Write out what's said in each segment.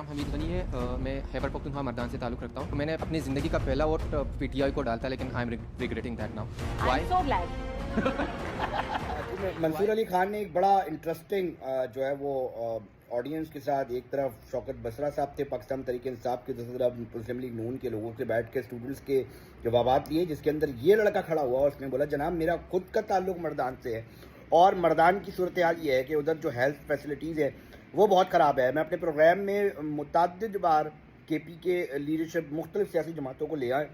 नाम हमीद गनी है। मैं खैबर पख्तूनख्वा मर्दान से ताल्लुक़ रखता हूँ। तो मैंने अपनी ज़िंदगी का पहला वोट पीटीआई को डालता, लेकिन I am regretting that now. Why so glad. Mansoor Ali Khan ने एक बड़ा इंटरेस्टिंग जो है वो ऑडियंस के साथ, एक तरफ शौकत बसरा साहब थे पाकिस्तान तहरीक इंसाफ के, दूसरी तरफ मुस्लिम लीग नून के लोगों से बैठ के स्टूडेंट्स के जवाबात लिए, जिसके अंदर ये लड़का खड़ा हुआ और उसने बोला जनाब मेरा खुद का ताल्लुक मर्दान से है और मर्दान की सूरत हाल ये है कि उधर जो हेल्थ फैसिलिटीज़ है वो बहुत ख़राब है। मैं अपने प्रोग्राम में मुतअद्दिद बार KP के लीडरशिप मुख्तलिफ सियासी जमातों को लिया है,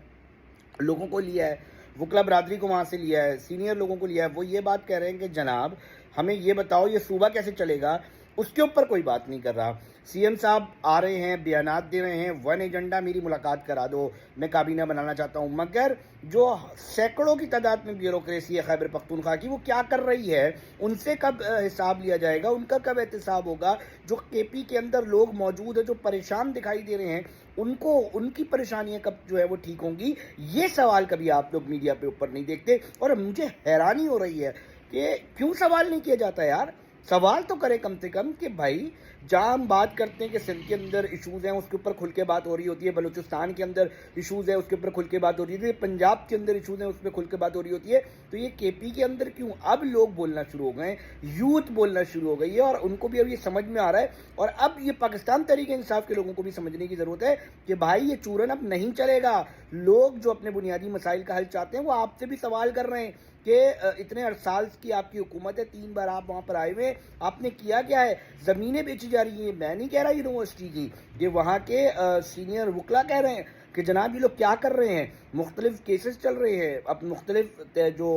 लोगों को लिया है, वकला बरादरी को वहाँ से लिया है, सीनियर लोगों को लिया है। वो ये बात कह रहे हैं कि जनाब हमें ये बताओ ये सूबा कैसे चलेगा, उसके ऊपर कोई बात नहीं कर रहा। CM साहब आ रहे हैं, बयानात दे रहे हैं, वन एजेंडा मेरी मुलाकात करा दो, मैं काबीना बनाना चाहता हूँ, मगर जो सैकड़ों की तादाद में ब्यूरोक्रेसी है खैबर पख्तूनख्वा की, वो क्या कर रही है, उनसे कब हिसाब लिया जाएगा, उनका कब एहतसाब होगा। जो KP के अंदर लोग मौजूद है जो परेशान दिखाई दे रहे हैं, उनको उनकी परेशानियां कब जो है वो ठीक होंगी, ये सवाल कभी आप लोग मीडिया पे ऊपर नहीं देखते। और मुझे हैरानी हो रही है कि क्यों सवाल नहीं किया जाता यार। सवाल तो करें कम से कम कि भाई जहाँ हम बात करते हैं कि सिंध के अंदर इशूज़ हैं उसके ऊपर खुल के बात हो रही होती है, बलूचिस्तान के अंदर इशूज़ है उसके ऊपर खुल के बात हो रही होती है, पंजाब के अंदर इशूज़ हैं उस पर खुल के बात हो रही होती है। तो ये KP के अंदर क्यों अब लोग बोलना शुरू हो गए, यूथ बोलना शुरू हो गई है और उनको भी अब ये समझ में आ रहा है। और अब ये पाकिस्तान तहरीक इंसाफ के लोगों को भी समझने की ज़रूरत है कि भाई ये चूरन अब नहीं चलेगा। लोग जो अपने बुनियादी मसाइल का हल चाहते हैं वो आपसे भी सवाल कर रहे हैं कि इतने अरसाल की आपकी हुकूमत है, 3 बार आप वहाँ पर आए हुए, आपने किया क्या है। ज़मीनें बेची जा रही हैं, मैं नहीं कह रहा यूनिवर्सिटी की, ये वहाँ के सीनियर वकला कह रहे हैं कि जनाब ये लोग क्या कर रहे हैं। मुख्तलिफ केसेस चल रहे हैं, अब मुख्तलिफ जो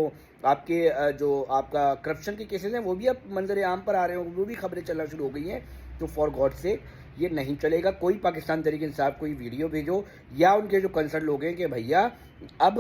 आपके जो आपका करप्शन के केसेस हैं वो भी अब मंजर आम पर आ रहे हैं, वो भी खबरें चलना शुरू हो गई हैं। तो फॉर गॉड से ये नहीं चलेगा। कोई पाकिस्तान तहरीक इंसाफ कोई वीडियो भेजो या उनके जो कंसर्न लोग हैं कि भैया अब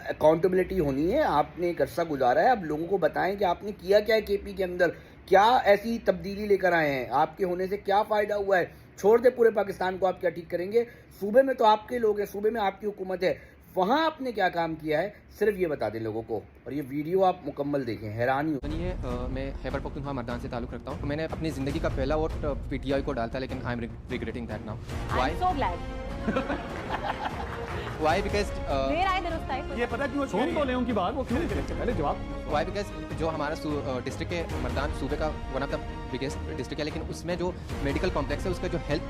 अकाउंटेबिलिटी होनी है, आपने एक अरसा गुजारा है, अब लोगों को बताएं कि आपने किया क्या है KP के अंदर, क्या ऐसी तब्दीली लेकर आए हैं, आपके होने से क्या फ़ायदा हुआ है। छोड़ दे पूरे पाकिस्तान को, आप क्या ठीक करेंगे। सूबे में तो आपके लोग हैं, सूबे में आपकी हुकूमत है, वहाँ आपने क्या काम किया है, सिर्फ ये बता दें लोगों को। और ये वीडियो आप मुकम्मल देखें, हैरानी नहीं है। मैं खैबर पख्तूनख्वा मर्दान से ताल्लुक़ रखता हूँ। तो मैंने अपनी ज़िंदगी का पहला वोट पीटीआई को डालता, लेकिन I am regretting that now. Why so glad. Why because ये पता क्यों सुन तो ले उनकी बात, वो क्यों नहीं करेंगे, पहले जवाब। वाई बिकॉज जो हमारा डिस्ट्रिक्ट है मर्दान सूबे का one of the biggest district है, लेकिन उसमें जो मेडिकल कॉम्प्लेक्स है उसका जो हेल्थ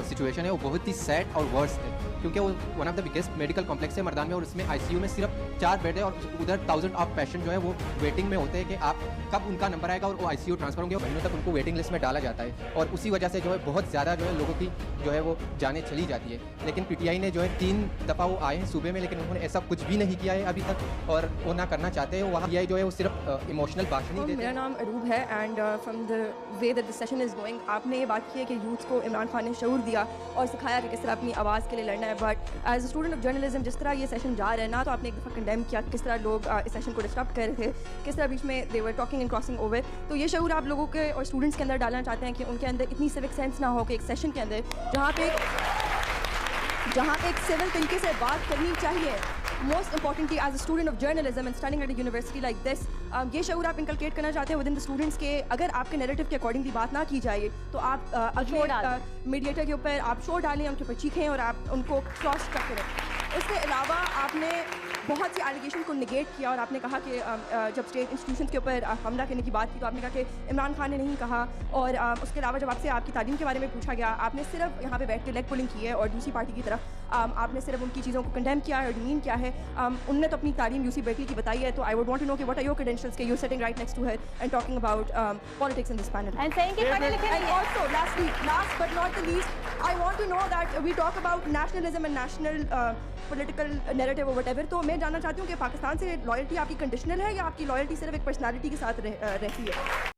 सिचुएशन है वो बहुत ही सैड और वर्स्ट है, क्योंकि वो one of the biggest medical complex है मर्दान में और उसमें ICU में सिर्फ 4 बेड है और उधर 1000 ऑफ पेशेंट जो है वो वेटिंग में होते हैं कि आप कब उनका नंबर आएगा और वो ICU ट्रांसफर होंगे। महीनों तक उनको वेटिंग लिस्ट में डाला जाता है और उसी वजह से जो है बहुत ज़्यादा जो है लोगों की जो है वो जानें चली जाती है। लेकिन PTI ने जो है 3 दफ़ा वो आए हैं सूबे में, लेकिन उन्होंने ऐसा कुछ भी नहीं किया है अभी तक और वो ना करना चाहते हैं। वहाँ PTI जो है वो सिर्फ इमोशनल भाषण ही देते हैं। मेरा नाम अरूब है and from the way that this session is going, आपने ये बात की है कि यूथ को इमरान खान ने शऊर दिया और सिखाया कि किस तरह अपनी आवाज़ के लिए लड़ना है। But as a student of journalism जिस तरह ये सेशन जा रहा है ना, तो आपने एक दफ़ा कंडेम किया किस तरह लोग इस सेशन को डिस्टर्ब कर रहे थे, किस तरह बीच में they were talking and crossing over. तो ये शऊर आप लोगों के और स्टूडेंट्स के अंदर डालना चाहते हैं कि उनके अंदर इतनी सिविक सेंस ना हो कि एक सेशन के अंदर जहाँ एक सिविल तरीके से बात करनी चाहिए, most importantly as a student of journalism and studying at a university like this, ये शऊर आप इंकलकेट करना चाहते हैं विद इन द स्टूडेंट्स के अगर आपके नैरेटिव के अकॉर्डिंगली बात ना की जाए तो आप अगले मीडिएटर के ऊपर आप शोर डालें, उनके ऊपर चीखें और आप उनको क्रॉस करते रहें। इसके अलावा आपने बहुत सी एलिगेशन को निगेट किया और आपने कहा कि जब स्टेट इंस्टीट्यूशन के ऊपर हमला करने की बात की तो आपने कहा कि इमरान खान ने नहीं कहा। और उसके अलावा जब आपसे आपकी तालीम के बारे में पूछा गया, आपने सिर्फ यहाँ पे बैठ के लेग पुलिंग की है और दूसरी पार्टी की तरफ आपने सिर्फ उनकी चीज़ों को कंडेम किया है और डिमीन किया है। उनने तो अपनी तालीम UC बर्कली की बताई है, तो I would want to know कि व्हाट आर योर क्रेडेंशियल्स के you sitting right next to her and talking about politics in this panel and saying कि पढ़े लिखे and also last but not the least I want to know that we talk about nationalism and national political narrative और whatever. तो मैं जानना चाहती हूँ कि पाकिस्तान से लॉयल्टी आपकी कंडीशनल है या आपकी लॉयल्टी सिर्फ एक पर्सनैलिटी के साथ रहती है।